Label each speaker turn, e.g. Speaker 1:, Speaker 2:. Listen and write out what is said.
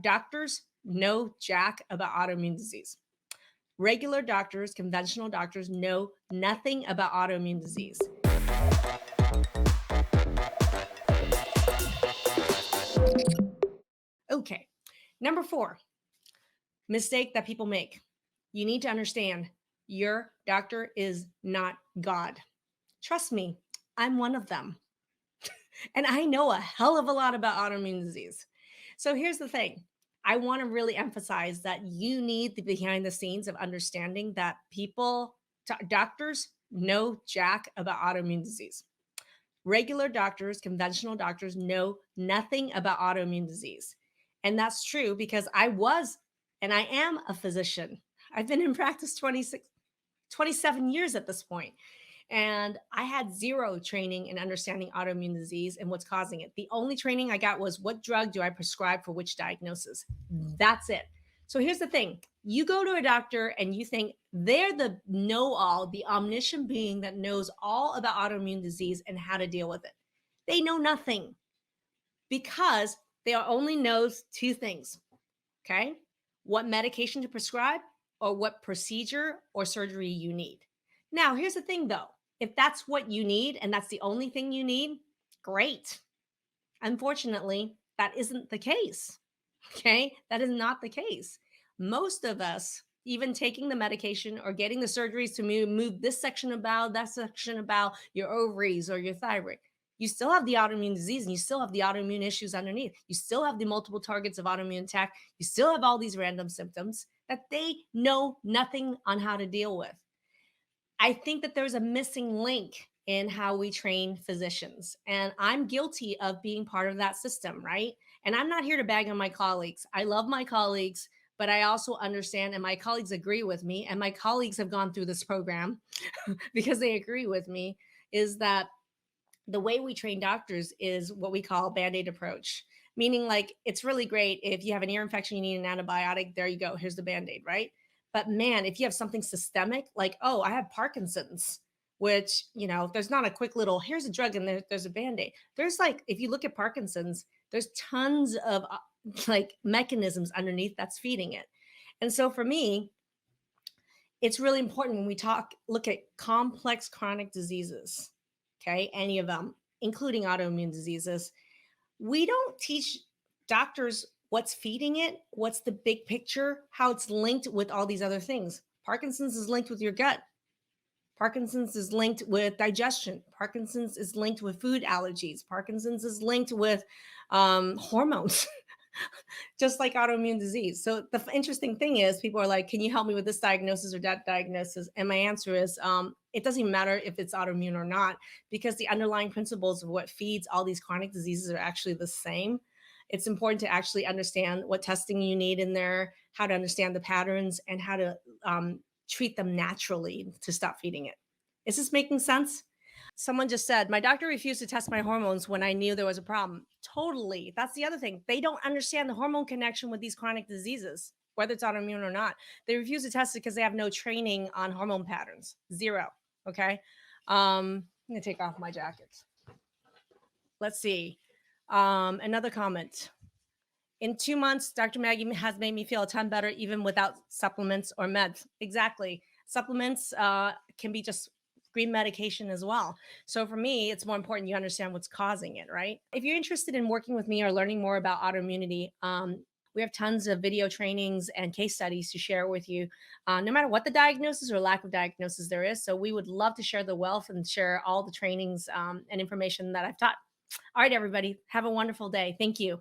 Speaker 1: Doctors know jack about autoimmune disease. Regular doctors, conventional doctors, know nothing about autoimmune disease. Okay. Number four, mistake that people make. You need to understand your doctor is not God. Trust me, I'm one of them. And I know a hell of a lot about autoimmune disease. So here's the thing. I want to really emphasize that you need the behind the scenes of understanding that doctors know jack about autoimmune disease. Regular doctors, conventional doctors know nothing about autoimmune disease. And that's true because I was and I am a physician. I've been in practice 27 years at this point. And I had zero training in understanding autoimmune disease and what's causing it. The only training I got was what drug do I prescribe for which diagnosis? That's it. So here's the thing, you go to a doctor and you think they're the know all, the omniscient being that knows all about autoimmune disease and how to deal with it. They know nothing because they only knows two things. Okay. What medication to prescribe or what procedure or surgery you need. Now, here's the thing though. If that's what you need and that's the only thing you need, great. Unfortunately, that isn't the case. Okay. That is not the case. Most of us, even taking the medication or getting the surgeries to move this section of bowel, that section of bowel, your ovaries or your thyroid, you still have the autoimmune disease and you still have the autoimmune issues underneath. You still have the multiple targets of autoimmune attack. You still have all these random symptoms that they know nothing on how to deal with. I think that there's a missing link in how we train physicians. And I'm guilty of being part of that system, right? And I'm not here to bag on my colleagues. I love my colleagues, but I also understand, and my colleagues agree with me, and my colleagues have gone through this program because they agree with me, is that the way we train doctors is what we call Bandaid approach. Meaning, like, it's really great if you have an ear infection, you need an antibiotic. There you go. Here's the Bandaid, right? But man, if you have something systemic, like, oh, I have Parkinson's, which, there's not a quick little, here's a drug and there's a Band-Aid. There's like, if you look at Parkinson's, there's tons of like mechanisms underneath that's feeding it. And so for me, it's really important when we look at complex chronic diseases, okay, any of them, including autoimmune diseases, we don't teach doctors what's feeding it, what's the big picture, how it's linked with all these other things. Parkinson's is linked with your gut. Parkinson's is linked with digestion. Parkinson's is linked with food allergies. Parkinson's is linked with hormones, just like autoimmune disease. So the interesting thing is people are like, can you help me with this diagnosis or that diagnosis? And my answer is, it doesn't even matter if it's autoimmune or not, because the underlying principles of what feeds all these chronic diseases are actually the same. It's important to actually understand what testing you need in there, how to understand the patterns, and how to treat them naturally to stop feeding it. Is this making sense? Someone just said, my doctor refused to test my hormones when I knew there was a problem. Totally. That's the other thing. They don't understand the hormone connection with these chronic diseases, whether it's autoimmune or not. They refuse to test it because they have no training on hormone patterns. Zero. Okay. I'm going to take off my jacket. Let's see. Another comment. In 2 months, Dr. Maggie has made me feel a ton better, even without supplements or meds. Exactly. Supplements can be just green medication as well. So for me, it's more important you understand what's causing it, right? If you're interested in working with me or learning more about autoimmunity, we have tons of video trainings and case studies to share with you, no matter what the diagnosis or lack of diagnosis there is. So we would love to share the wealth and share all the trainings and information that I've taught. All right, everybody, have a wonderful day. Thank you.